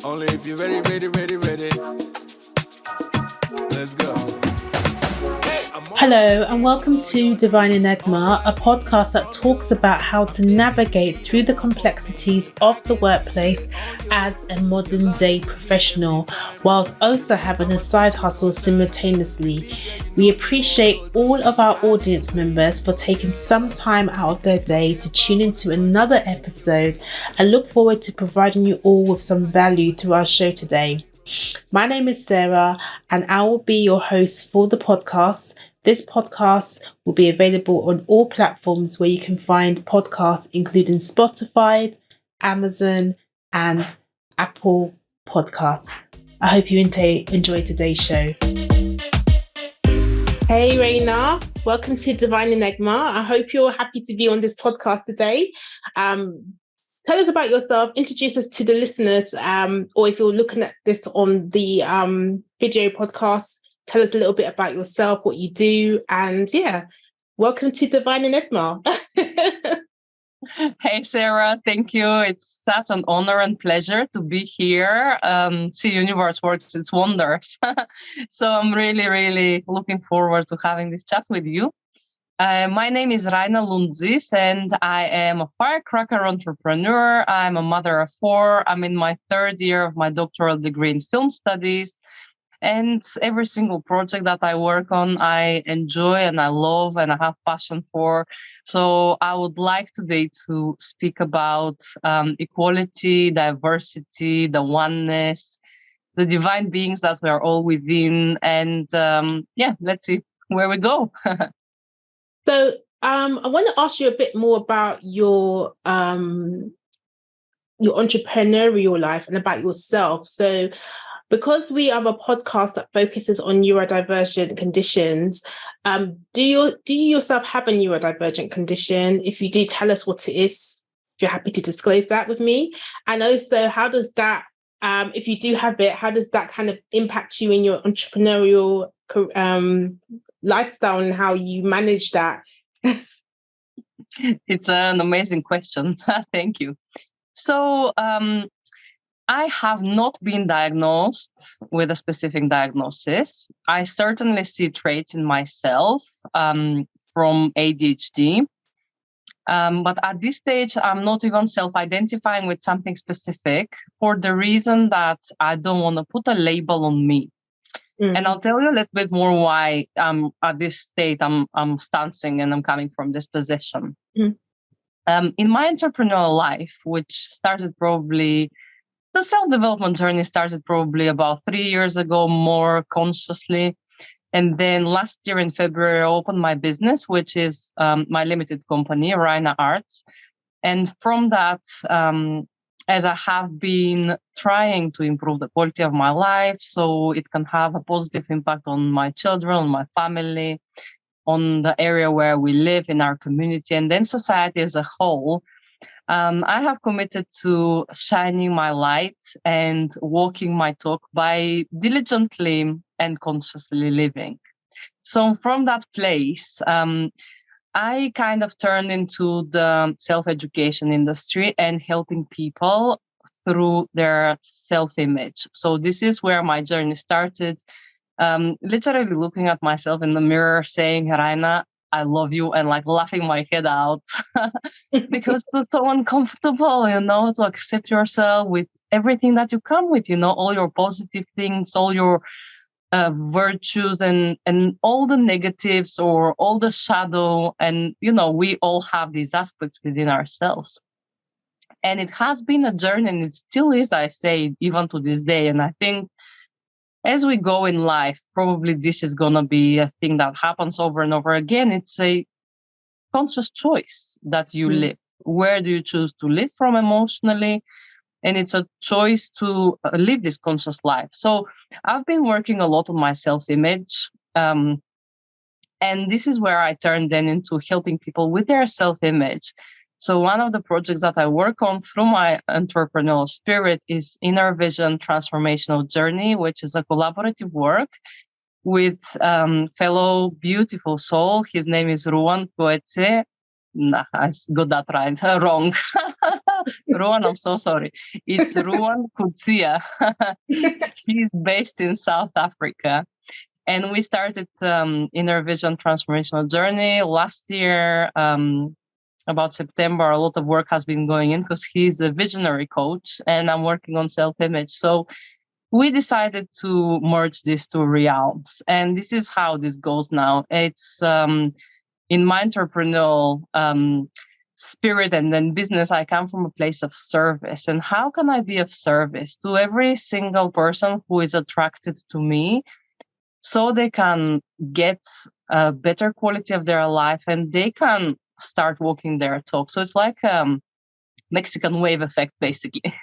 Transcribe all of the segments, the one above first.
Only if you're ready. Let's go. Hello and welcome to Divine Enigma, a podcast that talks about how to navigate through the complexities of the workplace as a modern day professional, whilst also having a side hustle simultaneously. We appreciate all of our audience members for taking some time out of their day to tune into another episode and look forward to providing you all with some value through our show today. My name is Sarah and I will be your host for the podcast. This podcast will be available on all platforms where you can find podcasts, including Spotify, Amazon, and Apple Podcasts. I hope you enjoy today's show. Hey Rayna, welcome to Divine Enigma. I hope you're happy to be on this podcast today. Tell us about yourself, introduce us to the listeners, or if you're looking at this on the video podcast, tell us a little bit about yourself, what you do, and welcome to Divine Enigma. Hey, Sarah, thank you. It's such an honor and pleasure to be here. See, universe works its wonders. So I'm really looking forward to having this chat with you. My name is Rayna Lountzis, and I am a firecracker entrepreneur. I'm a mother of 4. I'm in my 3rd year of my doctoral degree in film studies. And every single project that I work on, I enjoy and I love and I have passion for. So I would like today to speak about equality, diversity, the oneness, the divine beings that we are all within. And let's see where we go. So I want to ask you a bit more about your entrepreneurial life and about yourself. So because we have a podcast that focuses on neurodivergent conditions, do you yourself have a neurodivergent condition? If you do, tell us what it is, if you're happy to disclose that with me. And also, how does that, if you do have it, how does that kind of impact you in your entrepreneurial lifestyle and how you manage that? It's an amazing question. Thank you. So I have not been diagnosed with a specific diagnosis. I certainly see traits in myself from ADHD. But at this stage, I'm not even self-identifying with something specific for the reason that I don't want to put a label on me. Mm-hmm. And I'll tell you a little bit more why at this state I'm stancing and I'm coming from this position. Mm-hmm. In my entrepreneurial life, which started probably, the self-development journey started probably about 3 years ago, more consciously. And then last year in February, I opened my business, which is my limited company, Rayna Arts. And from that, as I have been trying to improve the quality of my life so it can have a positive impact on my children, on my family, on the area where we live, in our community, and then society as a whole, I have committed to shining my light and walking my talk by diligently and consciously living. So from that place, I kind of turned into the self-education industry and helping people through their self-image. So this is where my journey started. Literally looking at myself in the mirror saying, Rayna, I love you, and like laughing my head out because it's so uncomfortable, to accept yourself with everything that you come with, all your positive things, all your virtues and all the negatives or all the shadow. And, we all have these aspects within ourselves. And it has been a journey, and it still is, I say, even to this day. And I think as we go in life, probably this is going to be a thing that happens over and over again. It's a conscious choice that you live. Where do you choose to live from emotionally? And it's a choice to live this conscious life. So I've been working a lot on my self-image. And this is where I turned then into helping people with their self-image. So one of the projects that I work on through my entrepreneurial spirit is Inner Vision Transformational Journey, which is a collaborative work with fellow beautiful soul. His name is Ruan Poetse. Nah, I got that right. Wrong. Ruan, I'm so sorry. It's Ruan Kutsia. He's based in South Africa. And we started Inner Vision Transformational Journey last year. About September, a lot of work has been going in because he's a visionary coach and I'm working on self-image. So we decided to merge these two realms. And this is how this goes now. It's in my entrepreneurial spirit and then business, I come from a place of service. And how can I be of service to every single person who is attracted to me so they can get a better quality of their life and they can start walking their talk. So it's like Mexican wave effect, basically.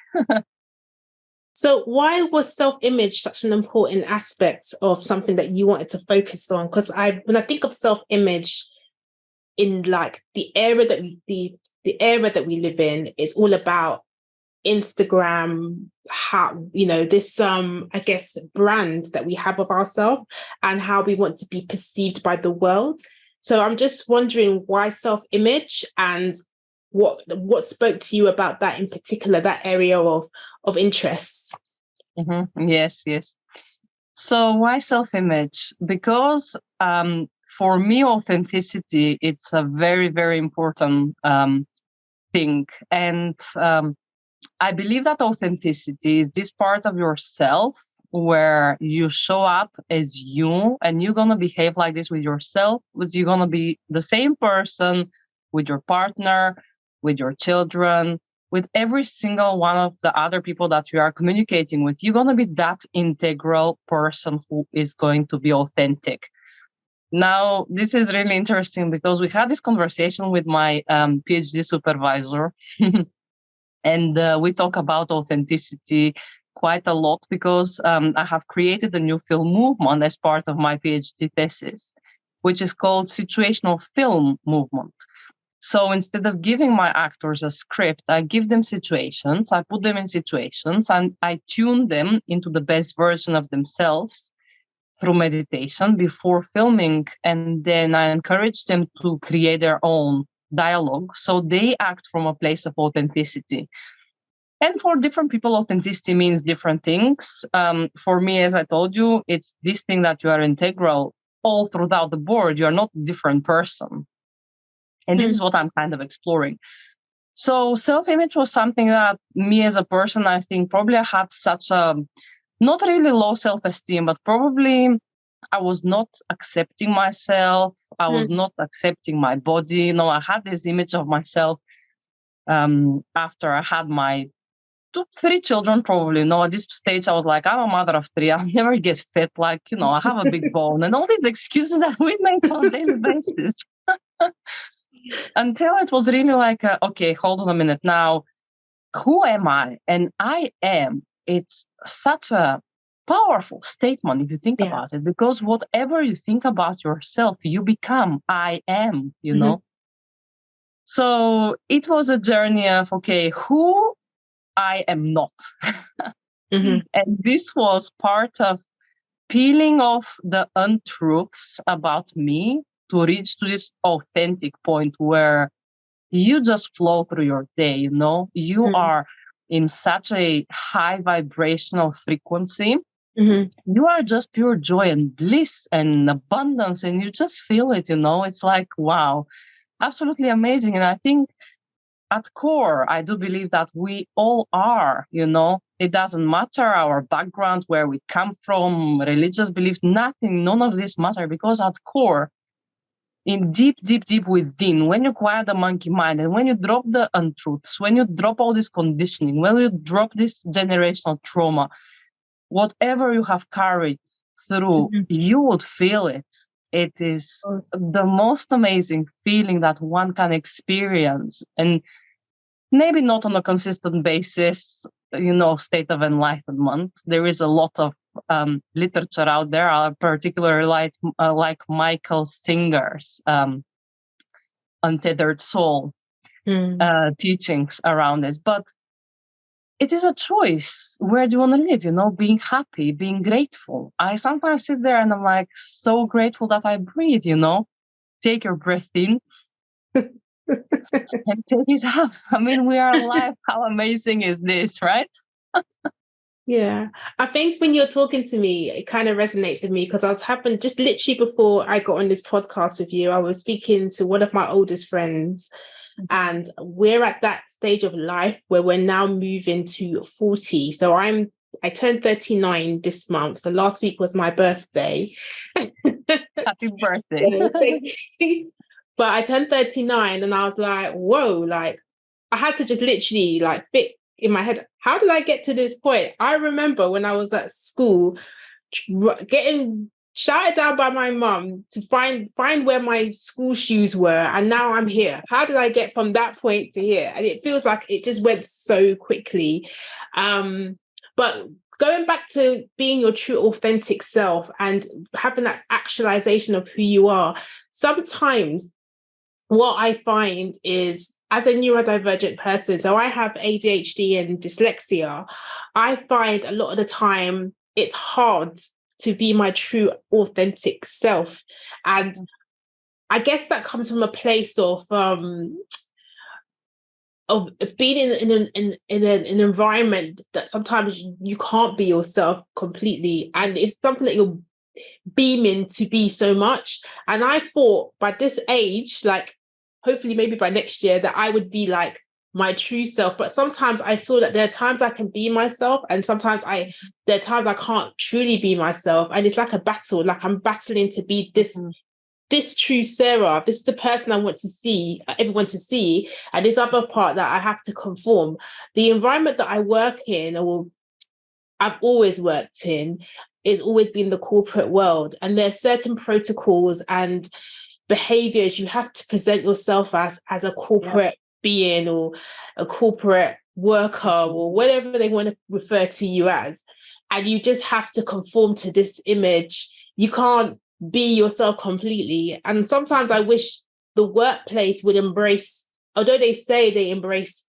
So why was self-image such an important aspect of something that you wanted to focus on? Because when I think of self-image in like the era that we live in, it's all about Instagram, how, this I guess brand that we have of ourselves and how we want to be perceived by the world. So I'm just wondering why self-image and what spoke to you about that in particular, that area of interest. Mm-hmm. Yes. So why self-image? Because for me, authenticity, it's a very, very important thing. And I believe that authenticity is this part of yourself where you show up as you and you're going to behave like this with yourself, but you're going to be the same person with your partner, with your children, with every single one of the other people that you are communicating with. You're going to be that integral person who is going to be authentic. Now, this is really interesting because we had this conversation with my PhD supervisor and we talk about authenticity quite a lot because I have created a new film movement as part of my PhD thesis, which is called situational film movement. So instead of giving my actors a script, I give them situations, I put them in situations, and I tune them into the best version of themselves through meditation before filming. And then I encourage them to create their own dialogue. So they act from a place of authenticity. And for different people, authenticity means different things. For me, as I told you, it's this thing that you are integral all throughout the board. You are not a different person. And this is what I'm kind of exploring. So self-image was something that me as a person, I think probably I had such a not really low self-esteem, but probably I was not accepting myself. I was not accepting my body. I had this image of myself after I had my 3 children, probably. At this stage, I was like, I'm a mother of 3. I'll never get fit. I have a big bone and all these excuses that we make on a daily basis. Until it was really like, okay, hold on a minute now. Who am I? And I am. It's such a powerful statement if you think about it, because whatever you think about yourself, you become. I am, So it was a journey of, okay, who I am not. And this was part of peeling off the untruths about me to reach to this authentic point where you just flow through your day, you are in such a high vibrational frequency. You are just pure joy and bliss and abundance, and you just feel it, it's like, wow, absolutely amazing. And I think at core, I do believe that we all are, it doesn't matter our background, where we come from, religious beliefs, nothing, none of this matter, because at core, in deep within, when you quiet the monkey mind and when you drop the untruths, when you drop all this conditioning, when you drop this generational trauma, whatever you have carried through, you would feel it. It is the most amazing feeling that one can experience. And maybe not on a consistent basis, state of enlightenment. There is a lot of literature out there, particularly like Michael Singer's Untethered Soul teachings around this. But it is a choice. Where do you want to live? Being happy, being grateful. I sometimes sit there and I'm like, so grateful that I breathe, Take your breath in and take it out. I mean, we are alive. How amazing is this, right? Yeah, I think when you're talking to me, it kind of resonates with me because I was having just literally before I got on this podcast with you, I was speaking to one of my oldest friends, and we're at that stage of life where we're now moving to 40. So I turned 39 this month. So last week was my birthday. Happy birthday. So, thank you. But I turned 39 and I was like, whoa, like I had to just literally like fit in my head, how did I get to this point? I remember when I was at school getting shouted down by my mum to find where my school shoes were, and now I'm here. How did I get from that point to here? And it feels like it just went so quickly. But going back to being your true authentic self and having that actualization of who you are, sometimes what I find is, as a neurodivergent person, so I have ADHD and dyslexia, I find a lot of the time it's hard to be my true authentic self. And I guess that comes from a place of being in an environment that sometimes you can't be yourself completely. And it's something that you're beaming to be so much. And I thought by this age, like hopefully maybe by next year, that I would be like my true self. But sometimes I feel that there are times I can be myself, and sometimes there are times I can't truly be myself. And it's like a battle, like I'm battling to be this true Sarah. This is the person I want to see, everyone to see. And this other part that I have to conform. The environment that I work in, or I've always worked in, is always been the corporate world. And there are certain protocols and behaviors you have to present yourself as a corporate being, or a corporate worker, or whatever they want to refer to you as. And you just have to conform to this image. You can't be yourself completely. And sometimes I wish the workplace would embrace, although they say they embrace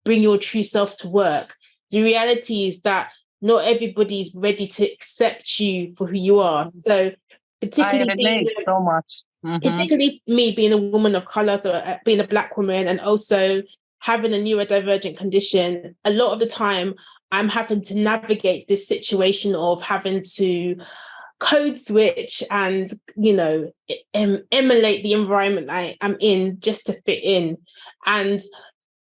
bring your true self to work, the reality is that not everybody's ready to accept you for who you are. So particularly I relate so much. Particularly me being a woman of color, so being a Black woman, and also having a neurodivergent condition, a lot of the time I'm having to navigate this situation of having to code switch and, emulate the environment I am in just to fit in. And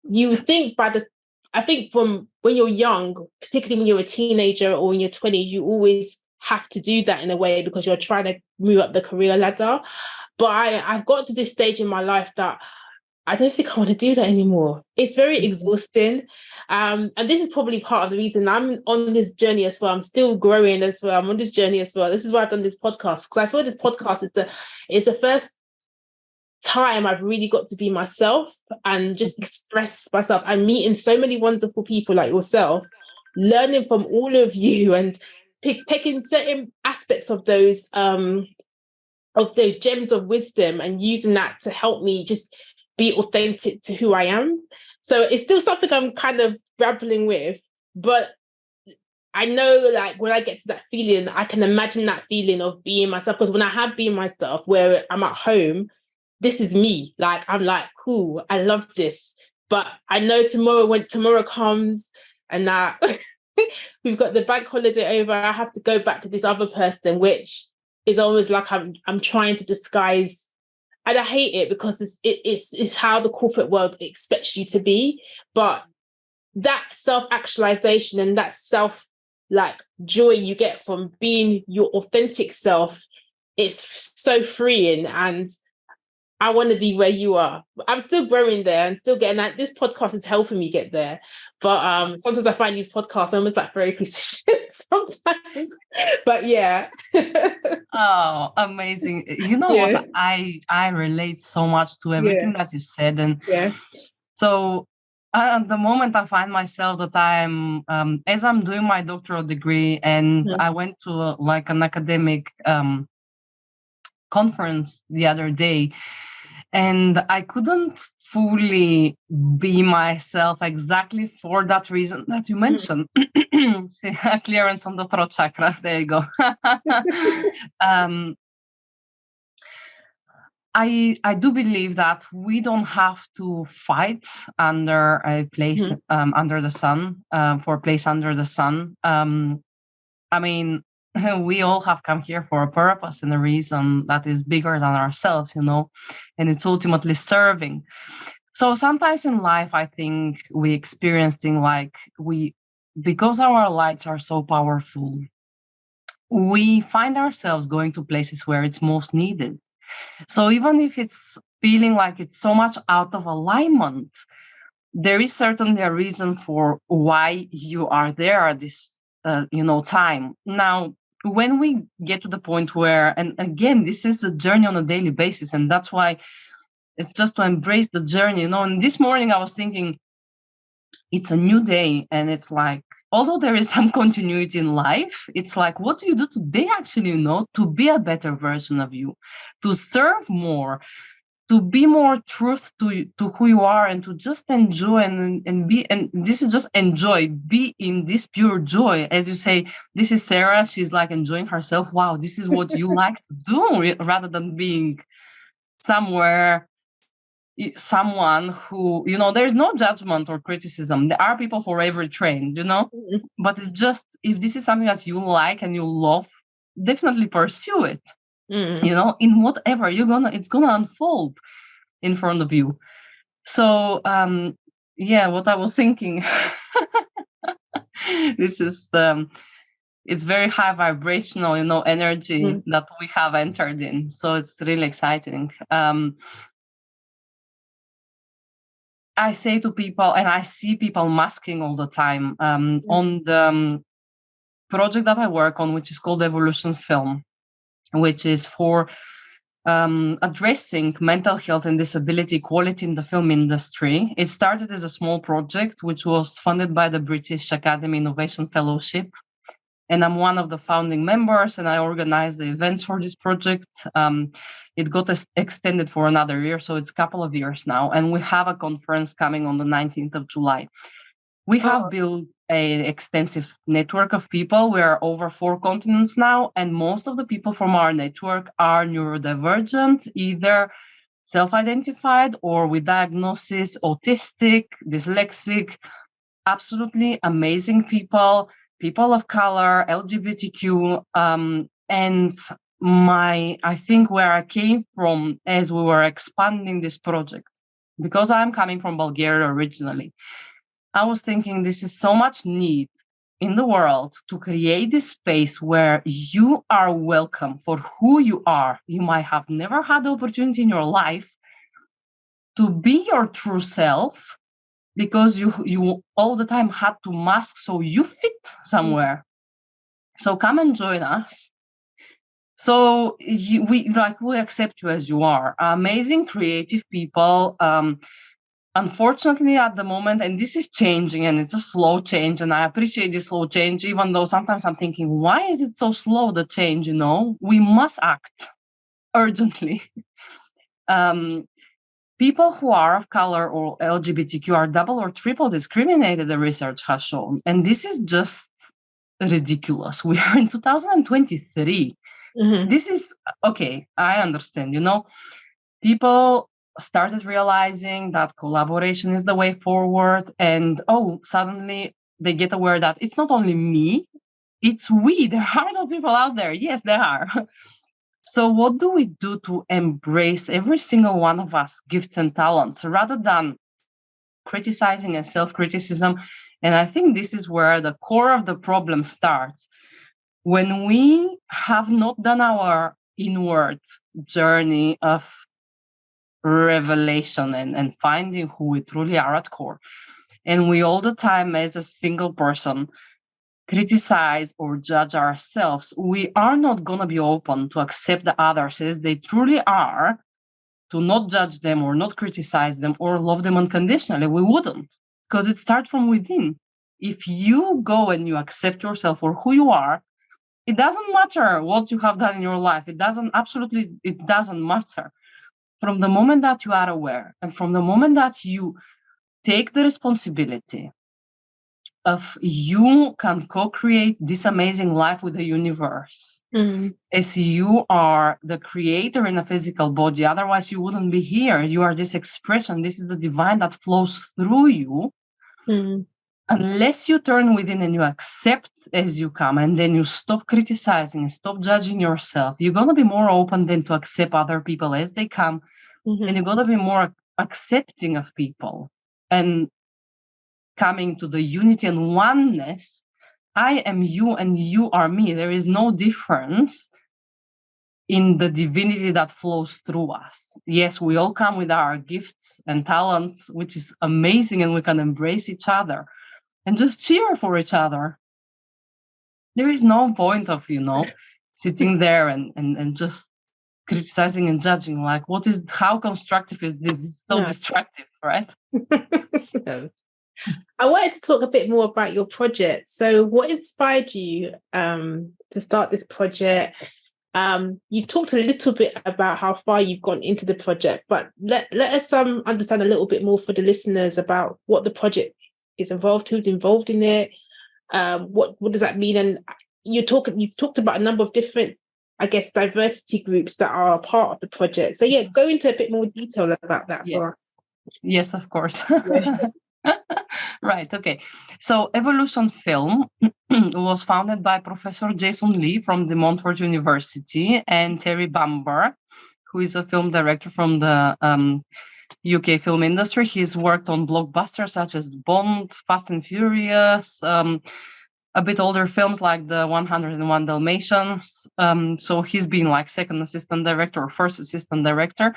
you think I think from when you're young, particularly when you're a teenager or in your 20s, you always have to do that in a way because you're trying to move up the career ladder. But I've got to this stage in my life that I don't think I want to do that anymore. It's very exhausting. And this is probably part of the reason I'm on this journey as well. I'm still growing as well. I'm on this journey as well. This is why I've done this podcast, because I feel this podcast is the first time I've really got to be myself and just express myself. I'm meeting so many wonderful people like yourself, learning from all of you and taking certain aspects of those gems of wisdom and using that to help me just be authentic to who I am. So it's still something I'm kind of grappling with, but I know, like, when I get to that feeling, I can imagine that feeling of being myself, because when I have been myself, where I'm at home, this is me. Like, I'm like, cool, I love this. But I know when tomorrow comes and that we've got the bank holiday over, I have to go back to this other person, which is almost like I'm trying to disguise. And I hate it because it's how the corporate world expects you to be. But that self-actualization and that joy you get from being your authentic self, it's so freeing. And I want to be where you are. I'm still growing there and still getting that. This podcast is helping me get there. But sometimes I find these podcasts almost like therapy sessions sometimes. But yeah. Oh, amazing. You know what? I relate so much to everything that you said. And so at the moment I find myself that I'm, as I'm doing my doctoral degree, and I went to an academic conference the other day, and I couldn't fully be myself exactly for that reason that you mentioned. Clearance on the throat chakra. There you go. I do believe that we don't have to fight under a place under the sun for a place under the sun. I mean, we all have come here for a purpose and a reason that is bigger than ourselves, and it's ultimately serving. So sometimes in life, I think we experience things like because our lights are so powerful, we find ourselves going to places where it's most needed. So even if it's feeling like it's so much out of alignment, there is certainly a reason for why you are there at this, time. Now, when we get to the point where, and again, this is a journey on a daily basis, and that's why it's just to embrace the journey. And this morning I was thinking, it's a new day, and it's like, although there is some continuity in life, it's like, what do you do today actually, to be a better version of you, to serve more, to be more truth to who you are, and to just enjoy and be, and this is just enjoy, be in this pure joy. As you say, this is Sarah, she's like enjoying herself. Wow, this is what you like to do, rather than being somewhere, someone who, there's no judgment or criticism. There are people for every trend, but it's just, if this is something that you like and you love, definitely pursue it. In whatever it's gonna unfold in front of you. So what I was thinking, this is it's very high vibrational, energy that we have entered in. So it's really exciting. I say to people, and I see people masking all the time on the project that I work on, which is called Evolution Film, which is for addressing mental health and disability equality in the film industry. It started as a small project, which was funded by the British Academy Innovation Fellowship. And I'm one of the founding members, and I organize the events for this project. It got extended for another year, so it's a couple of years now. And we have a conference coming on the 19th of July. We have built an extensive network of people. We are over 4 continents now, and most of the people from our network are neurodivergent, either self-identified or with diagnosis, autistic, dyslexic, absolutely amazing people of color, LGBTQ, and I think where I came from as we were expanding this project, because I'm coming from Bulgaria originally, I was thinking this is so much need in the world to create this space where you are welcome for who you are. You might have never had the opportunity in your life to be your true self, because you all the time had to mask so you fit somewhere. So come and join us. So we accept you as you are. Amazing, creative people. Unfortunately, at the moment, and this is changing, and it's a slow change, and I appreciate this slow change, even though sometimes I'm thinking, why is it so slow, the change? We must act urgently. People who are of color or LGBTQ are double or triple discriminated, the research has shown. And this is just ridiculous. We are in 2023. This is, okay, I understand, people started realizing that collaboration is the way forward. And, suddenly they get aware that it's not only me, it's we. There are other people out there. Yes, there are. So what do we do to embrace every single one of us gifts and talents, rather than criticizing and self-criticism? And I think this is where the core of the problem starts. When we have not done our inward journey of revelation and finding who we truly are at core, and we all the time as a single person criticize or judge ourselves, we are not going to be open to accept the others as they truly are, to not judge them or not criticize them or love them unconditionally. We wouldn't, because it starts from within. If you go and you accept yourself for who you are, it doesn't matter what you have done in your life. It doesn't matter. From the moment that you are aware, and from the moment that you take the responsibility of you can co-create this amazing life with the universe. As you are the creator in a physical body, otherwise you wouldn't be here. You are this expression. This is the divine that flows through you. Unless you turn within and you accept as you come, and then you stop criticizing and stop judging yourself, you're going to be more open than to accept other people as they come. And you're going to be more accepting of people and coming to the unity and oneness. I am you and you are me. There is no difference in the divinity that flows through us. Yes, we all come with our gifts and talents, which is amazing, and we can embrace each other and just cheer for each other. There is no point of, sitting there and just criticizing and judging, like, how constructive is this? It's so destructive, right? No. I wanted to talk a bit more about your project. So what inspired you to start this project? You talked a little bit about how far you've gone into the project, but let us understand a little bit more for the listeners about what the project is involved, who's involved in it, what does that mean? And you've talked about a number of different, I guess, diversity groups that are a part of the project. So yeah, go into a bit more detail about that for us. Yes, of course. Right. Okay. So Evolution Film was founded by Professor Jason Lee from the Montfort University and Terry Bamber, who is a film director from the UK film industry. He's worked on blockbusters such as Bond, Fast and Furious, a bit older films like the 101 Dalmatians. So he's been like second assistant director or first assistant director.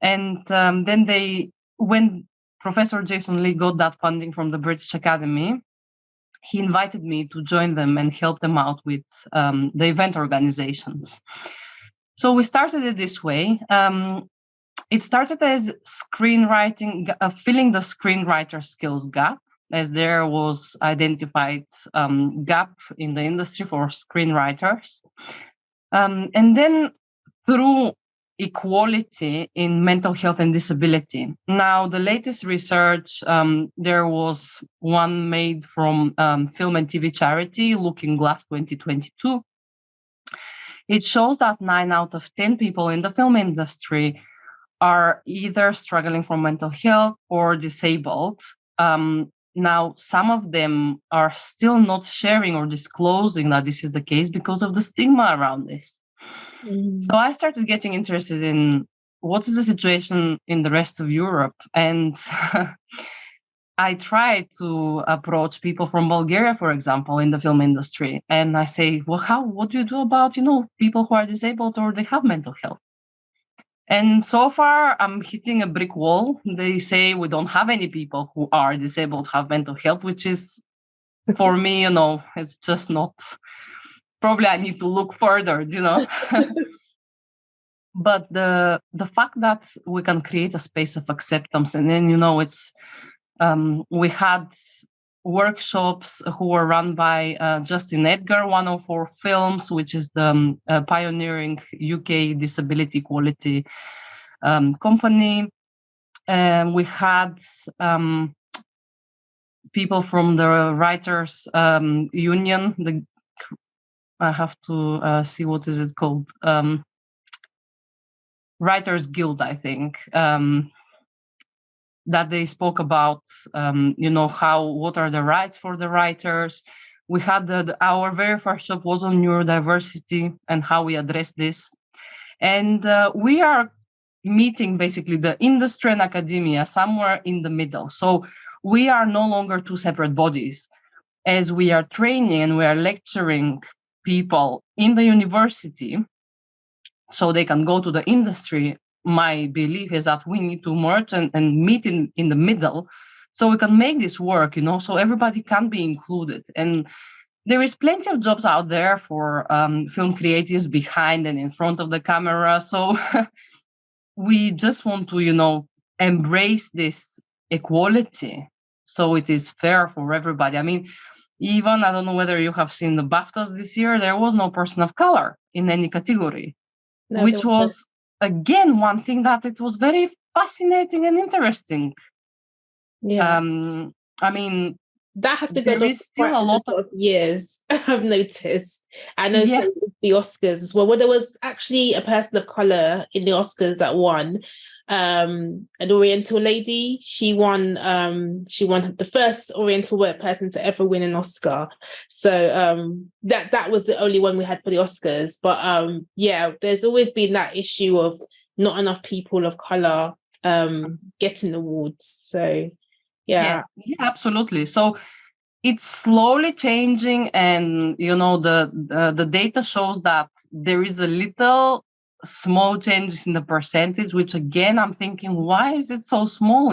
And then when Professor Jason Lee got that funding from the British Academy, he invited me to join them and help them out with the event organizations. So we started it this way. It started as screenwriting, filling the screenwriter skills gap, as there was identified gap in the industry for screenwriters. And then through equality in mental health and disability. Now, the latest research, there was one made from film and TV charity, Looking Glass 2022. It shows that 9 out of 10 people in the film industry are either struggling from mental health or disabled. Now, some of them are still not sharing or disclosing that this is the case because of the stigma around this. So I started getting interested in what is the situation in the rest of Europe. And I tried to approach people from Bulgaria, for example, in the film industry. And I say, well, what do you do about, people who are disabled or they have mental health? And so far, I'm hitting a brick wall. They say we don't have any people who are disabled have mental health, which is, for me, it's just not. Probably I need to look further, But the fact that we can create a space of acceptance, and then, it's we had workshops who were run by Justin Edgar, 104 Films, which is the pioneering UK disability equality company. And we had people from the Writers Union, I have to see what is it called, Writers Guild, I think, that they spoke about, what are the rights for the writers. We had our very first shop was on neurodiversity and how we address this. And we are meeting basically the industry and academia somewhere in the middle. So we are no longer two separate bodies. As we are training and we are lecturing people in the university so they can go to the industry, my belief is that we need to merge and meet in the middle so we can make this work, so everybody can be included. And there is plenty of jobs out there for film creatives behind and in front of the camera. So we just want to, embrace this equality so it is fair for everybody. I mean, even, I don't know whether you have seen the BAFTAs this year, there was no person of color in any category, which was, again, one thing that it was very fascinating and interesting. Yeah. I mean, that has been there going on is for still quite a a lot lot of, of years. I've noticed. I know yeah, so with the Oscars as well. Well, there was actually a person of color in the Oscars that won. An Oriental lady. She won the first Oriental person to ever win an Oscar. So that was the only one we had for the Oscars. But yeah, there's always been that issue of not enough people of color getting awards. So yeah, yeah. yeah, absolutely. So it's slowly changing, and the data shows that there is a little small changes in the percentage, which again I'm thinking, why is it so small?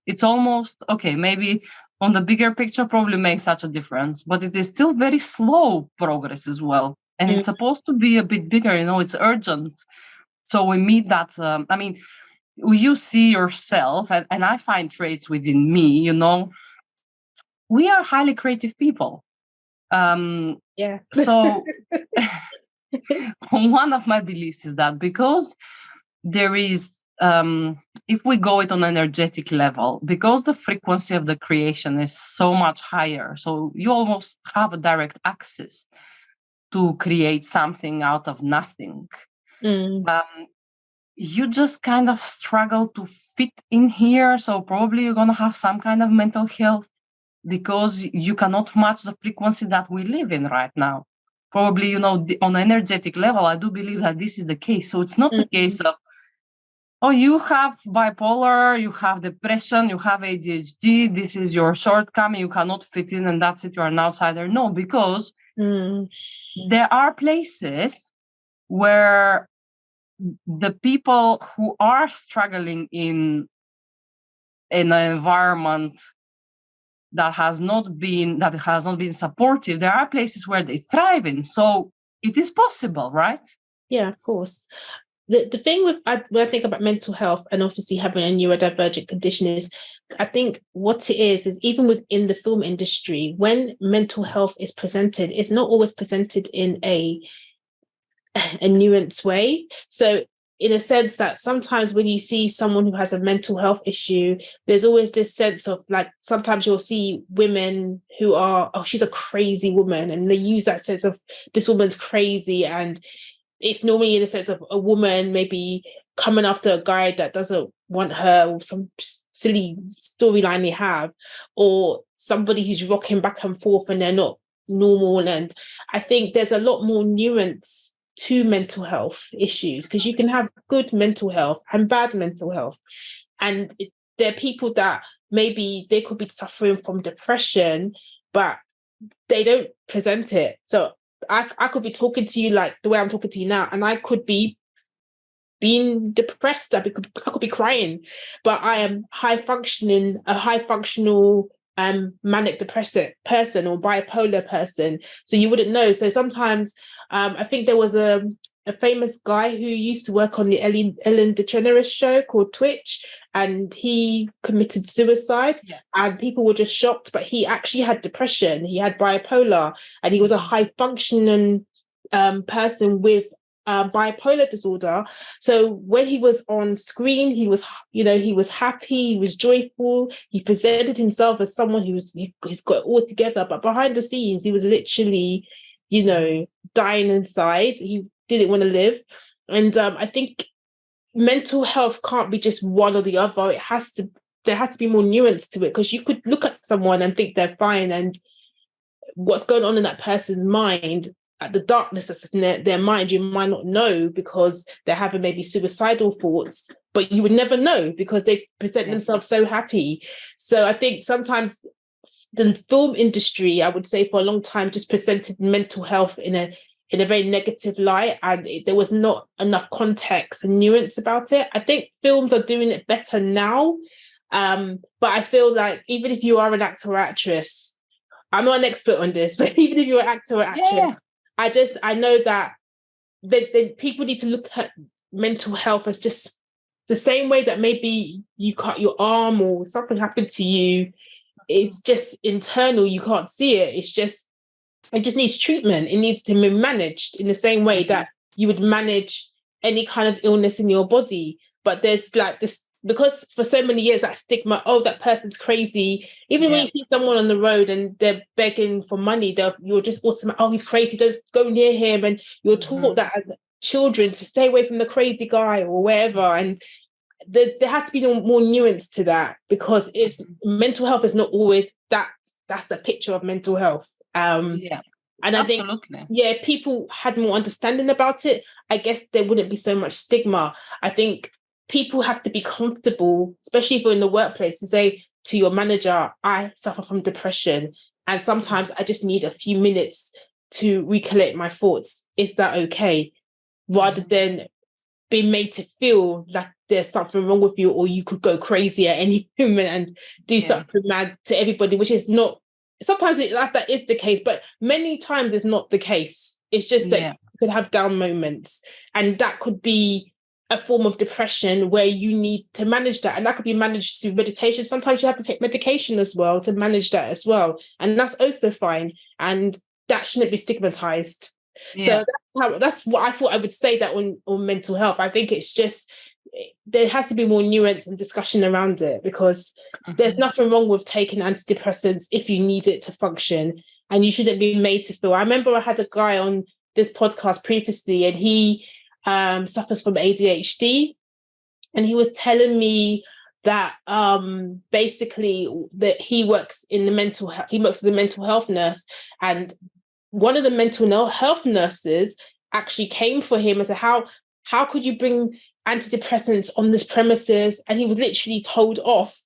It's almost okay, maybe on the bigger picture probably makes such a difference, but it is still very slow progress as well, and it's supposed to be a bit bigger. It's urgent. So we meet that. I mean, you see yourself, and I find traits within me. We are highly creative people. Yeah. So one of my beliefs is that because there is, if we go it on an energetic level, because the frequency of the creation is so much higher, so you almost have a direct access to create something out of nothing. You just kind of struggle to fit in here. So probably you're going to have some kind of mental health because you cannot match the frequency that we live in right now. Probably, on an energetic level, I do believe that this is the case. So it's not the case of, oh, you have bipolar, you have depression, you have ADHD, this is your shortcoming, you cannot fit in, and that's it, you're an outsider. No, because there are places where the people who are struggling in an environment that has not been supportive, there are places where they thrive in. So it is possible, right? Yeah, of course. The thing when I think about mental health and obviously having a neurodivergent condition is, I think what it is even within the film industry, when mental health is presented, it's not always presented in a nuanced way. So in a sense that sometimes when you see someone who has a mental health issue, there's always this sense of like, sometimes you'll see women who are, oh, she's a crazy woman. And they use that sense of this woman's crazy. And it's normally in the sense of a woman maybe coming after a guy that doesn't want her, or some silly storyline they have, or somebody who's rocking back and forth and they're not normal. And I think there's a lot more nuance to mental health issues, because you can have good mental health and bad mental health. And there are people that maybe they could be suffering from depression, but they don't present it. So I could be talking to you like the way I'm talking to you now, and I could be being depressed. I could be crying, but I am a high functional manic depressive person or bipolar person. So you wouldn't know. So sometimes I think there was a famous guy who used to work on the Ellen DeGeneres show called Twitch, and he committed suicide. Yeah. And people were just shocked, but he actually had depression, he had bipolar, and he was a high functioning person with bipolar disorder. So when he was on screen, he was happy, he was joyful, he presented himself as someone who's got it all together, but behind the scenes he was literally dying inside. He didn't want to live. And I think mental health can't be just one or the other. There has to be more nuance to it, because you could look at someone and think they're fine, and what's going on in that person's mind, at the darkness that's in their mind, you might not know, because they're having maybe suicidal thoughts, but you would never know because they present themselves so happy. So I think sometimes the film industry, I would say for a long time, just presented mental health in a very negative light, and there was not enough context and nuance about it. I think films are doing it better now, but I feel like even if you are an actor or actress, I'm not an expert on this, but even if you're an actor or actress, I know that people need to look at mental health as just the same way that maybe you cut your arm or something happened to you. It's just internal, you can't see it. It just needs treatment. It needs to be managed in the same way that you would manage any kind of illness in your body. But there's like this because for so many years that stigma, oh, that person's crazy. Even when you see someone on the road and they're begging for money, you're just automatic, oh, he's crazy, don't go near him. And you're taught that as children to stay away from the crazy guy or wherever. And there has to be more nuance to that, because it's mental health is not always that's the picture of mental health. And I think, people had more understanding about it, I guess there wouldn't be so much stigma. I think people have to be comfortable, especially if you're in the workplace, to say to your manager, I suffer from depression, and sometimes I just need a few minutes to recollect my thoughts. Is that okay? Rather than being made to feel like there's something wrong with you, or you could go crazy at any moment and do something mad to everybody, which is not, sometimes that is the case, but many times it's not the case. It's just that you could have down moments, and that could be a form of depression where you need to manage that, and that could be managed through meditation. Sometimes you have to take medication as well to manage that as well, and that's also fine, and that shouldn't be stigmatized. So that's what I thought I would say that on mental health. I think it's just, there has to be more nuance and discussion around it, because there's nothing wrong with taking antidepressants if you need it to function, and you shouldn't be made to feel. I remember I had a guy on this podcast previously, and he suffers from ADHD, and he was telling me that basically that he works as a mental health nurse, and one of the mental health nurses actually came for him and said, how could you bring antidepressants on this premises? And he was literally told off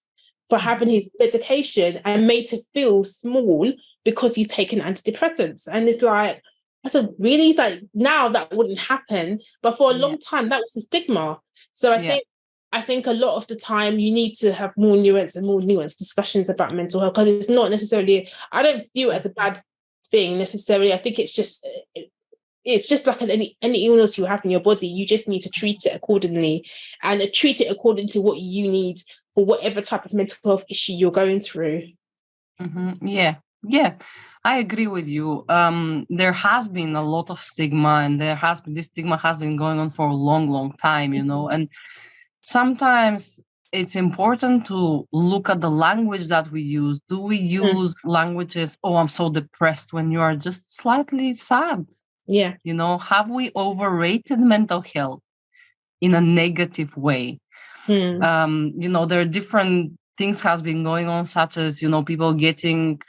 for having his medication and made to feel small because he's taken antidepressants. And it's like, I said, really? He's like, now that wouldn't happen, but for a long time that was a stigma. So I think a lot of the time you need to have more nuanced discussions about mental health, because it's not necessarily, I don't view it as a bad thing necessarily. I think it's just like any illness you have in your body. You just need to treat it accordingly, and treat it according to what you need for whatever type of mental health issue you're going through. I agree with you. There has been a lot of stigma, and this stigma has been going on for a long time, and sometimes it's important to look at the language that we use. Do we use languages, oh, I'm so depressed, when you are just slightly sad? Have we overrated mental health in a negative way? There are different things has been going on, such as, people getting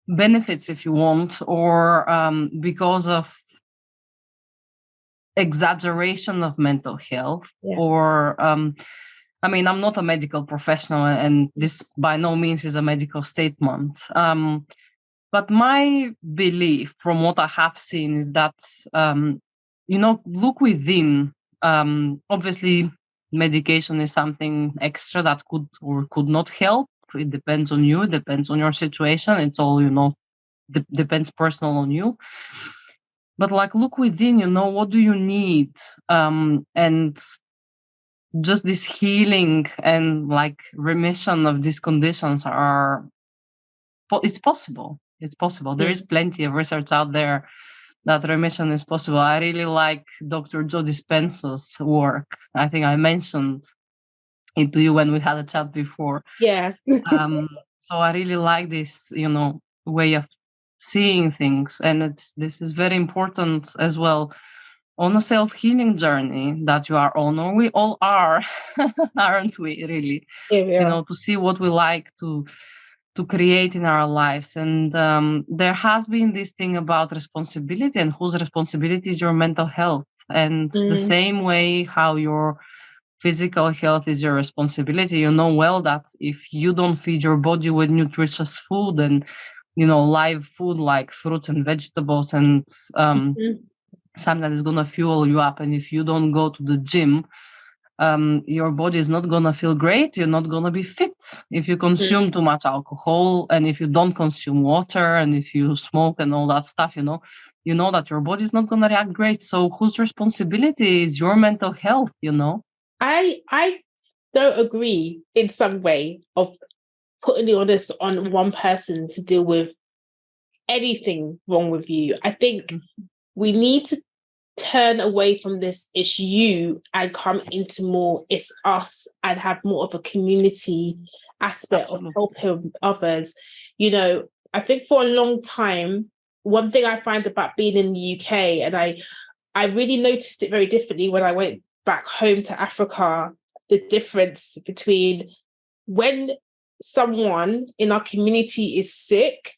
benefits, if you want, or because of exaggeration of mental health, or I'm not a medical professional, and this by no means is a medical statement, but my belief from what I have seen is that look within. Obviously medication is something extra that could or could not help. It depends on you, it depends on your situation. It's all depends personal on you. But look within, what do you need? And just this healing and remission of these conditions it's possible. It's possible. There is plenty of research out there that remission is possible. I really like Dr. Joe Dispenza's work. I think I mentioned it to you when we had a chat before. So I really like this, way of seeing things, and this is very important as well on a self-healing journey that you are on, or we all are, aren't we? Really, to see what we like to create in our lives. And there has been this thing about responsibility, and whose responsibility is your mental health, and the same way how your physical health is your responsibility. You know well that if you don't feed your body with nutritious food and live food like fruits and vegetables, and something that is going to fuel you up, and if you don't go to the gym, your body is not going to feel great. You're not going to be fit. If you consume too much alcohol, and if you don't consume water, and if you smoke and all that stuff, you know that your body is not going to react great. So whose responsibility is your mental health? I don't agree in some way of putting the onus on one person to deal with anything wrong with you. I think we need to turn away from this it's you and come into more it's us and have more of a community aspect of helping others. I think for a long time, one thing I find about being in the UK, and I really noticed it very differently when I went back home to Africa, the difference between when someone in our community is sick,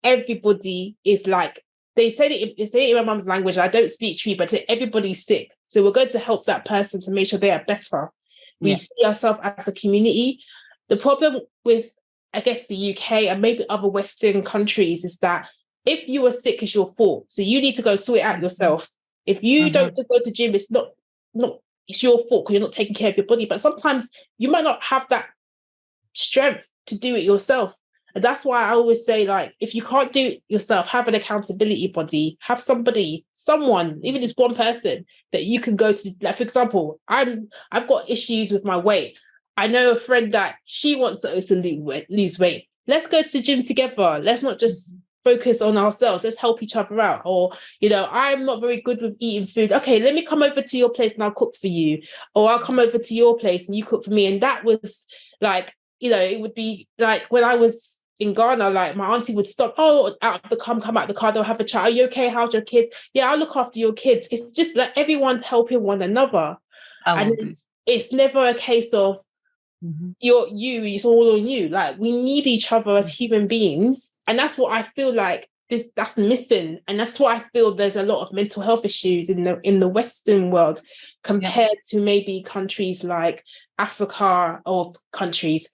everybody is like, they say it in my mum's language. I don't speak Tree, but everybody's sick. So we're going to help that person to make sure they are better. We see ourselves as a community. The problem with, I guess, the UK and maybe other Western countries is that if you are sick, it's your fault. So you need to go sort it out yourself. If you don't go to gym, it's not it's your fault because you're not taking care of your body. But sometimes you might not have that strength to do it yourself. And that's why I always say, like, if you can't do it yourself, have an accountability body, have someone, even just one person that you can go to. Like, for example, I've got issues with my weight. I know a friend that she wants to also lose weight. Let's go to the gym together. Let's not just focus on ourselves. Let's help each other out. Or, I'm not very good with eating food. Okay, let me come over to your place and I'll cook for you. Or I'll come over to your place and you cook for me. And that was like, it would be like when I was in Ghana, like my auntie would stop, come out of the car, they'll have a chat. Are you okay? How's your kids? Yeah, I'll look after your kids. It's just like everyone's helping one another. It's never a case of it's all on you. Like, we need each other as human beings. And that's what I feel like that's missing. And that's why I feel there's a lot of mental health issues in the Western world compared to maybe countries like Africa or continents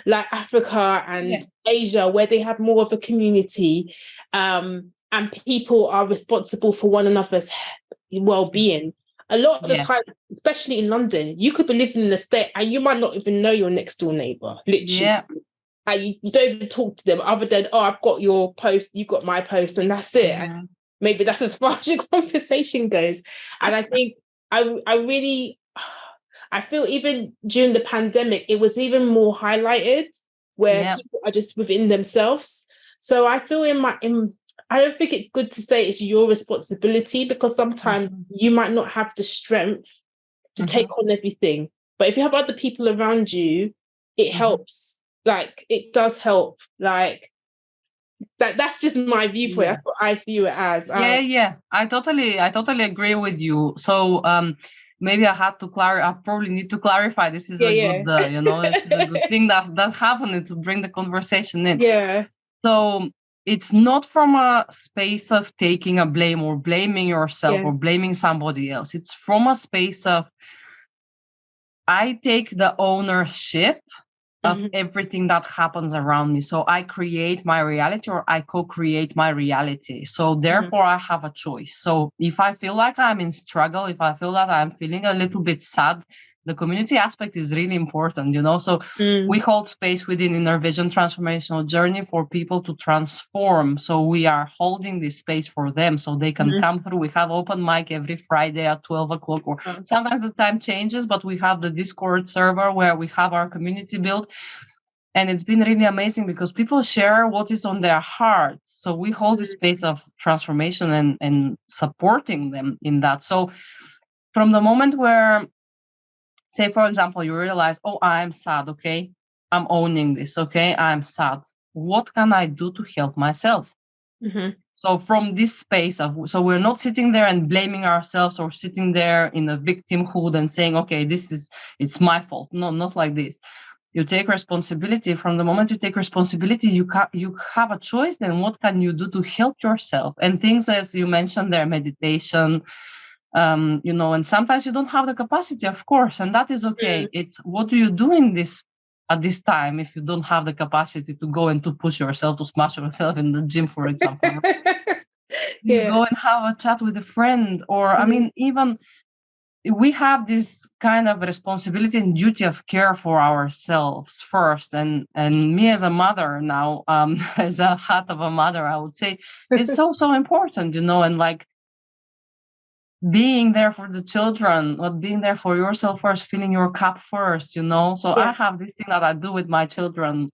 like Africa and Asia, where they have more of a community and people are responsible for one another's well-being. A lot of the time, especially in London, you could be living in a state and you might not even know your next door neighbour, literally. And you don't even talk to them other than, I've got your post, you got my post, and that's it. And maybe that's as far as your conversation goes. And I think I feel even during the pandemic, it was even more highlighted where people are just within themselves. So I feel I don't think it's good to say it's your responsibility, because sometimes you might not have the strength to take on everything. But if you have other people around you, it helps. Like, it does help. Like, that's just my viewpoint. That's what I view it as. I totally agree with you. So maybe I probably need to clarify. This is a good, this is a good thing that happened to bring the conversation in. Yeah. So it's not from a space of taking a blame or blaming yourself or blaming somebody else. It's from a space of, I take the ownership of everything that happens around me. So I create my reality, or I co-create my reality. So therefore I have a choice. So if I feel like I'm in struggle, if I feel that I'm feeling a little bit sad, the community aspect is really important, So we hold space within Inner Vision Transformational Journey for people to transform. So we are holding this space for them so they can come through. We have open mic every Friday at 12 o'clock, or sometimes the time changes, but we have the Discord server where we have our community built. And it's been really amazing because people share what is on their hearts. So we hold the space of transformation and supporting them in that. So from the moment where, say, for example, you realize, I'm sad, okay? I'm owning this, okay? I'm sad. What can I do to help myself? So from this space so we're not sitting there and blaming ourselves or sitting there in a victimhood and saying, okay, it's my fault. No, not like this. You take responsibility. From the moment you take responsibility, you have a choice. Then what can you do to help yourself? And things, as you mentioned there, meditation, and sometimes you don't have the capacity, of course, and that is okay. It's what do you do at this time if you don't have the capacity to go and to push yourself, to smash yourself in the gym, for example. You go and have a chat with a friend, or I mean, even we have this kind of responsibility and duty of care for ourselves first. And me as a mother now, as a heart of a mother, I would say it's so important, and like, being there for the children, but being there for yourself first, filling your cup first, So I have this thing that I do with my children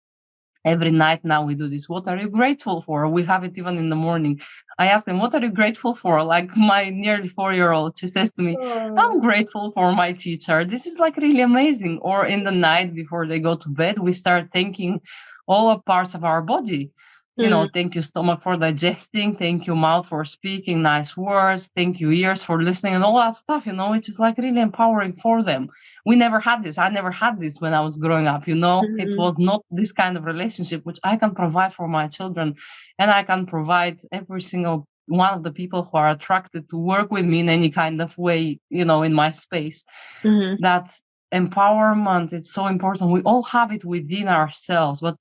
Every night now we do this. What are you grateful for? We have it even in the morning. I ask them, what are you grateful for? Like my nearly 4-year-old, she says to me, I'm grateful for my teacher. This is like really amazing. Or in the night before they go to bed, we start thanking all the parts of our body. You know, thank you, stomach, for digesting. Thank you, mouth, for speaking nice words. Thank you, ears, for listening, and all that stuff, you know, which is like really empowering for them. We never had this. I never had this when I was growing up, you know. It was not this kind of relationship which I can provide for my children, and I can provide every single one of the people who are attracted to work with me in any kind of way, you know, in my space. That empowerment, it's so important. We all have it within ourselves, but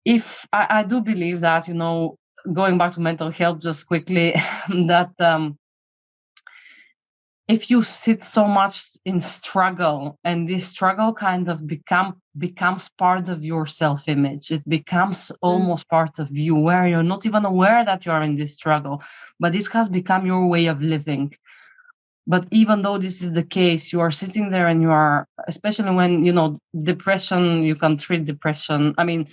if I do believe that, you know, going back to mental health just quickly, that if you sit so much in struggle, and this struggle kind of becomes part of your self-image, it becomes almost part of you, where you're not even aware that you're in this struggle, but this has become your way of living. But even though this is the case, you are sitting there and you are, especially when, you know, depression, you can treat depression. I mean,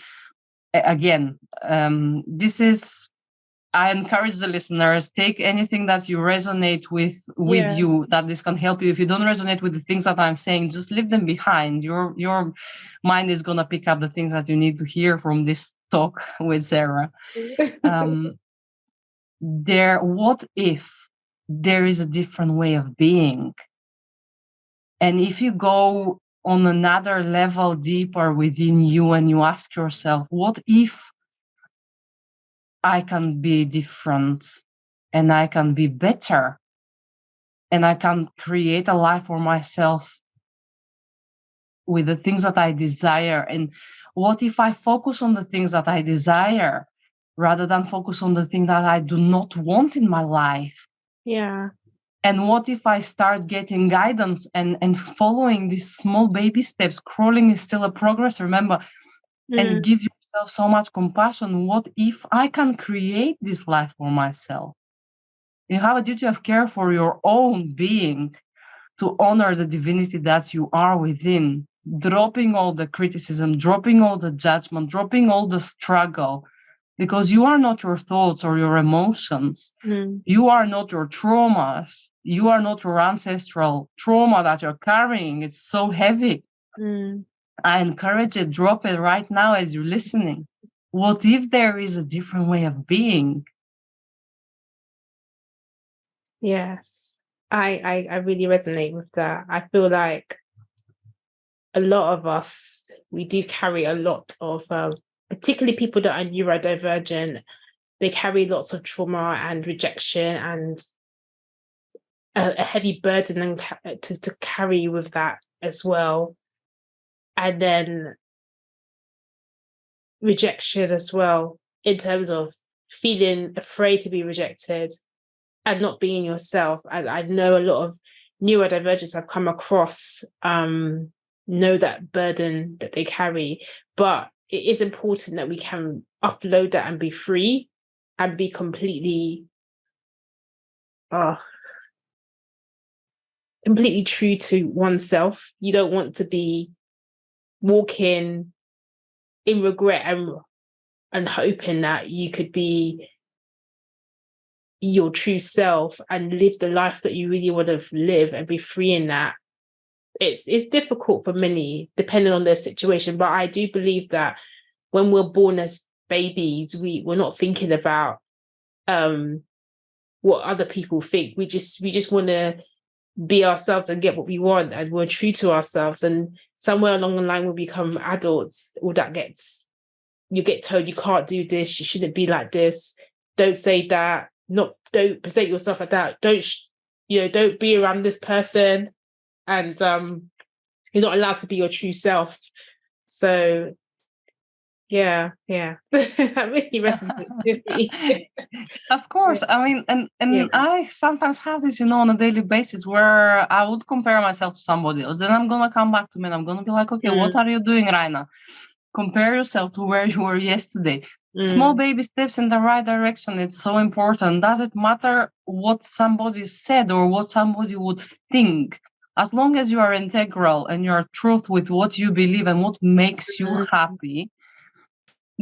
again, this is, I encourage the listeners, take anything that you resonate with you, that this can help you. If you don't resonate with the things that I'm saying, just leave them behind. Your mind is going to pick up the things that you need to hear from this talk with Sarah. What if there is a different way of being? And if you go on another level deeper within you and you ask yourself, what if I can be different and I can be better and I can create a life for myself with the things that I desire? And what if I focus on the things that I desire rather than focus on the thing that I do not want in my life? Yeah. And what if I start getting guidance and following these small baby steps? Crawling is still a progress, remember, and give yourself so much compassion. What if I can create this life for myself? You have a duty of care for your own being, to honor the divinity that you are within, dropping all the criticism, dropping all the judgment, dropping all the struggle, because you are not your thoughts or your emotions. You are not your traumas. You are not your ancestral trauma that you're carrying. It's so heavy. I encourage you, drop it right now as you're listening. What if there is a different way of being? Yes, I really resonate with that. I feel like a lot of us, we do carry a lot of, particularly people that are neurodivergent, they carry lots of trauma and rejection and a heavy burden to carry with that as well. And then rejection as well, in terms of feeling afraid to be rejected and not being yourself. I know a lot of neurodivergents I've come across know that burden that they carry, but it is important that we can offload that and be free and be completely true to oneself. You don't want to be walking in regret and hoping that you could be your true self and live the life that you really want to live and be free in that. It's difficult for many, depending on their situation, but I do believe that when we're born as babies, we're not thinking about what other people think. We just want to be ourselves and get what we want, and we're true to ourselves. And somewhere along the line, when we become adults, all that you get told you can't do this, you shouldn't be like this, don't say that, don't present yourself like that, don't be around this person, and you're not allowed to be your true self. So yeah that really resonates with me. Of course. I mean, and I sometimes have this, on a daily basis, where I would compare myself to somebody else. Then I'm gonna come back to me and I'm gonna be like, okay, what are you doing, Rayna? Compare yourself to where you were yesterday. Small baby steps in the right direction. It's so important. Does it matter what somebody said or what somebody would think? As long as you are integral and you are truth with what you believe and what makes you happy,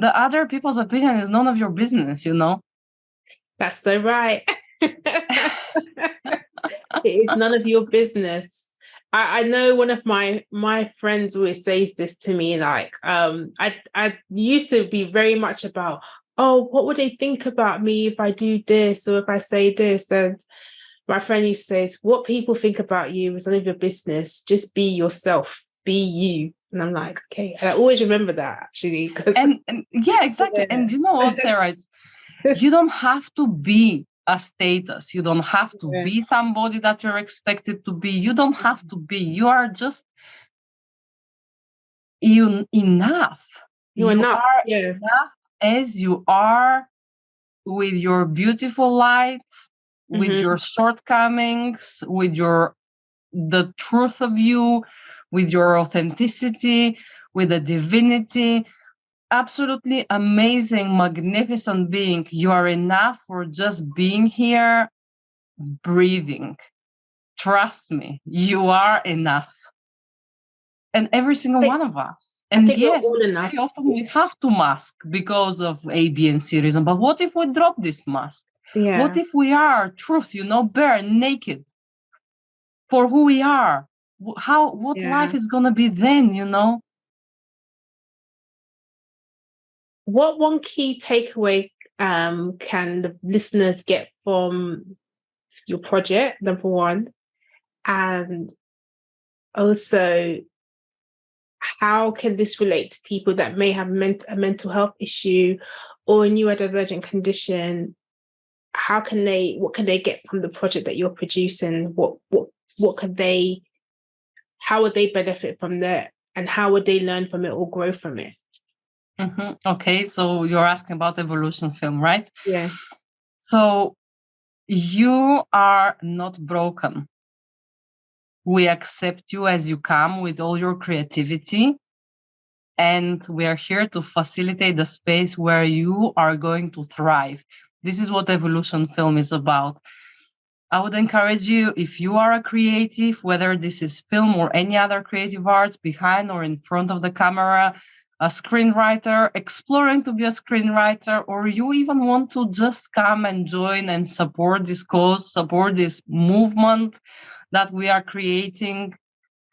The other people's opinion is none of your business, you know? That's so right. It is none of your business. I know one of my friends always says this to me, like, I used to be very much about, oh, what would they think about me if I do this or if I say this? And my friend used to say, what people think about you is none of your business. Just be yourself, be you. And I'm like, okay. And I always remember that, actually. And yeah, exactly. Yeah. And you know what, Sarah? You don't have to be a status. You don't have to Yeah. be somebody that you're expected to be. You don't have to be. You are just enough. You're You enough. are Yeah. enough as you are, with your beautiful lights, with Mhm. your shortcomings, with the truth of you, with your authenticity, with the divinity. Absolutely amazing, magnificent being. You are enough for just being here, breathing. Trust me, you are enough. And every single one of us. I And think we're yes, all enough. very often we have to mask because of A, B, and C reason. But what if we drop this mask? Yeah. What if we are truth, bare, naked for who we are? What life is gonna be then, What one key takeaway can the listeners get from your project, number one? And also, how can this relate to people that may have a mental health issue or a neurodivergent condition? What can they get from the project that you're producing? How would they benefit from that? And how would they learn from it or grow from it? Mm-hmm. Okay, so you're asking about evolution film, right? Yeah. So you are not broken. We accept you as you come with all your creativity. And we are here to facilitate the space where you are going to thrive. This is what evolution film is about. I would encourage you, if you are a creative, whether this is film or any other creative arts, behind or in front of the camera, a screenwriter, exploring to be a screenwriter, or you even want to just come and join and support this cause, support this movement that we are creating,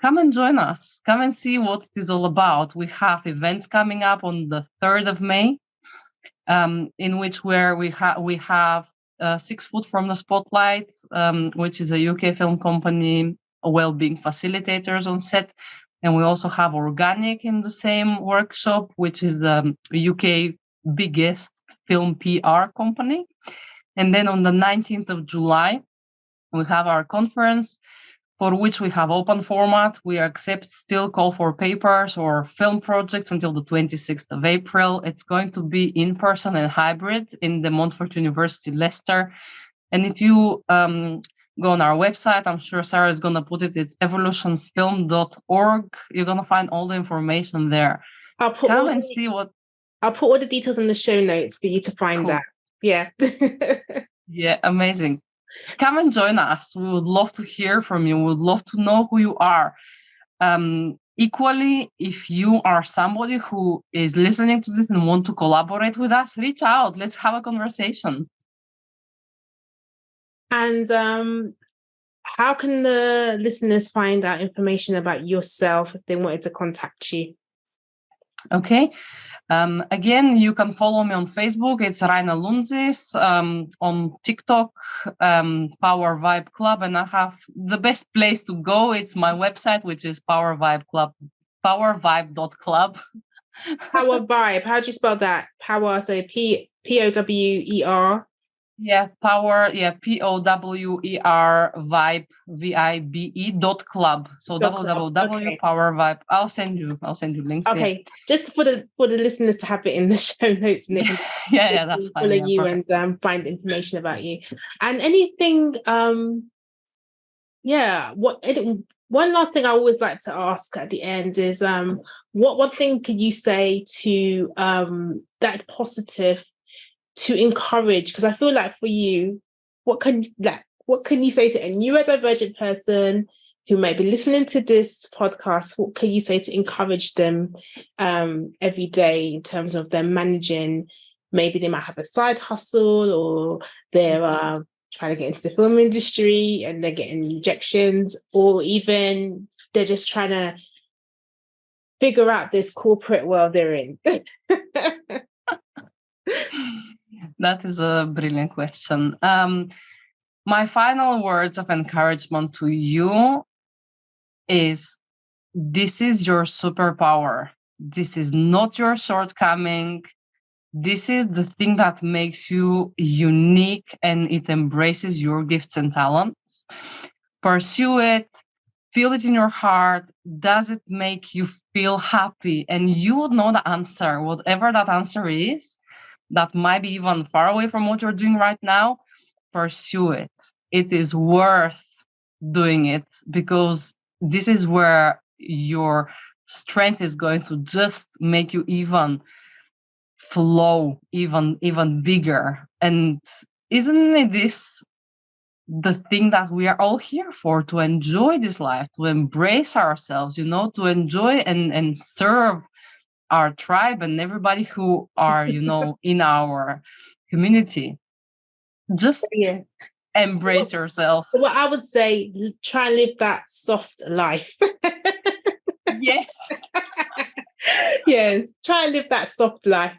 come and join us. Come and see what it is all about. We have events coming up on the 3rd of May, in which we have 6 Foot from the Spotlight, which is a UK film company, well-being facilitators on set. And we also have Organic in the same workshop, which is the UK biggest film PR company. And then on the 19th of July, we have our conference, for which we have open format. We accept still call for papers or film projects until the 26th of April. It's going to be in person and hybrid in the Montfort University, Leicester. And if you go on our website, I'm sure Sarah is going to put it, it's evolutionfilm.org. You're going to find all the information there. I'll put all the details in the show notes for you to find that. Yeah. Yeah, amazing. Come and join us. We would love to hear from you. We would love to know who you are. Equally, if you are somebody who is listening to this and want to collaborate with us, reach out. Let's have a conversation. And how can the listeners find out information about yourself if they wanted to contact you? Okay. Again, you can follow me on Facebook. It's Rayna Lountzis. On TikTok, Power Vibe Club. And I have the best place to go. It's my website, which is Power Vibe Club, powervibe.club. Power Vibe. How do you spell that? Power, so Power. Yeah, Power, POWER Vibe, VIBE.club. So www.powervibe. I'll send you links. Okay, just for the listeners to have it in the show notes. And they can yeah, that's fine. Follow you perfect. And find information about you. And anything, one last thing I always like to ask at the end is, what one thing could you say to that's positive to encourage? Because I feel like for you, what can you say to a neurodivergent person who may be listening to this podcast, what can you say to encourage them every day in terms of them managing? Maybe they might have a side hustle, or they're trying to get into the film industry and they're getting rejections, or even they're just trying to figure out this corporate world they're in. That is a brilliant question. My final words of encouragement to you is, this is your superpower. This is not your shortcoming. This is the thing that makes you unique, and it embraces your gifts and talents. Pursue it. Feel it in your heart. Does it make you feel happy? And you would know the answer, whatever that answer is, that might be even far away from what you're doing right now. Pursue it. It is worth doing it, because this is where your strength is going to just make you even flow even bigger. And isn't it this the thing that we are all here for, to enjoy this life, to embrace ourselves, to enjoy and serve our tribe and everybody who are in our community. Just embrace yourself. So what I would say, try and live that soft life. Yes. Yes, try and live that soft life.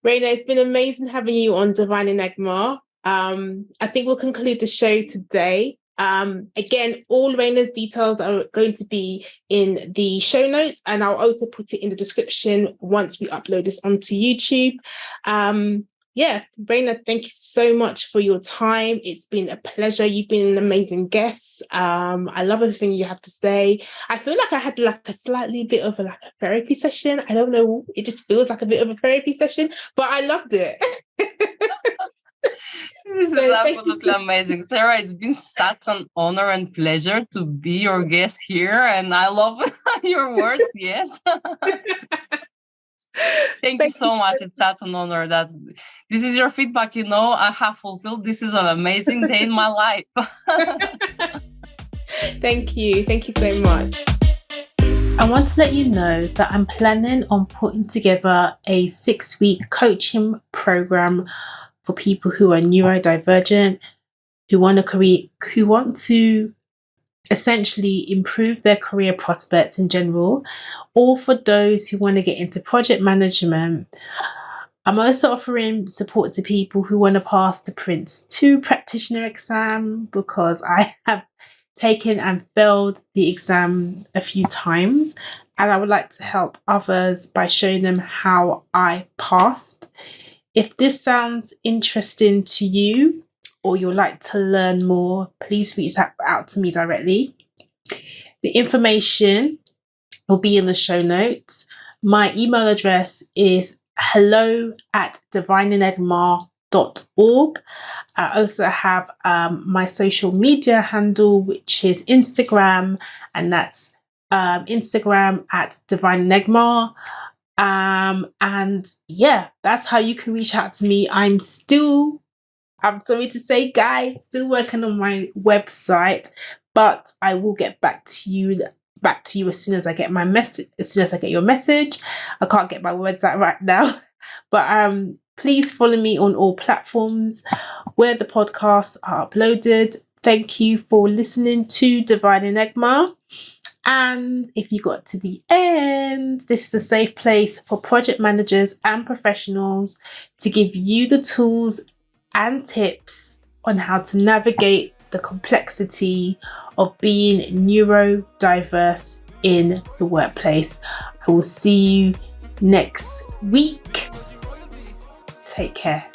Rayna, it's been amazing having you on Divine Enigma. I think we'll conclude the show today. Again, all Rayna's details are going to be in the show notes, and I'll also put it in the description once we upload this onto YouTube. Rayna, thank you so much for your time. It's been a pleasure. You've been an amazing guest. I love everything you have to say. I feel like I had a slightly bit of a therapy session. I don't know. It just feels like a bit of a therapy session, but I loved it. This is absolutely amazing, Sarah. It's been such an honor and pleasure to be your guest here, and I love your words. Yes. Thank you so much. It's such an honor that this is your feedback. I have fulfilled. This is an amazing day in my life. Thank you. Thank you so much. I want to let you know that I'm planning on putting together a 6-week coaching program for people who are neurodivergent, who want to essentially improve their career prospects in general, or for those who want to get into project management. I'm also offering support to people who want to pass the Prince 2 practitioner exam, because I have taken and failed the exam a few times, and I would like to help others by showing them how I passed. If this sounds interesting to you, or you'd like to learn more, please reach out to me directly. The information will be in the show notes. My email address is hello@divineenigma.org. I also have my social media handle, which is Instagram, and that's Instagram @divineenigma. And yeah, that's how you can reach out to me. I'm sorry to say, guys, still working on my website, but I will get back to you as soon as I get my message, as soon as I get your message. I can't get my words out right now, but please follow me on all platforms where the podcasts are uploaded. Thank you for listening to Divine Enigma. And if you got to the end, this is a safe place for project managers and professionals to give you the tools and tips on how to navigate the complexity of being neurodiverse in the workplace. I will see you next week. Take care.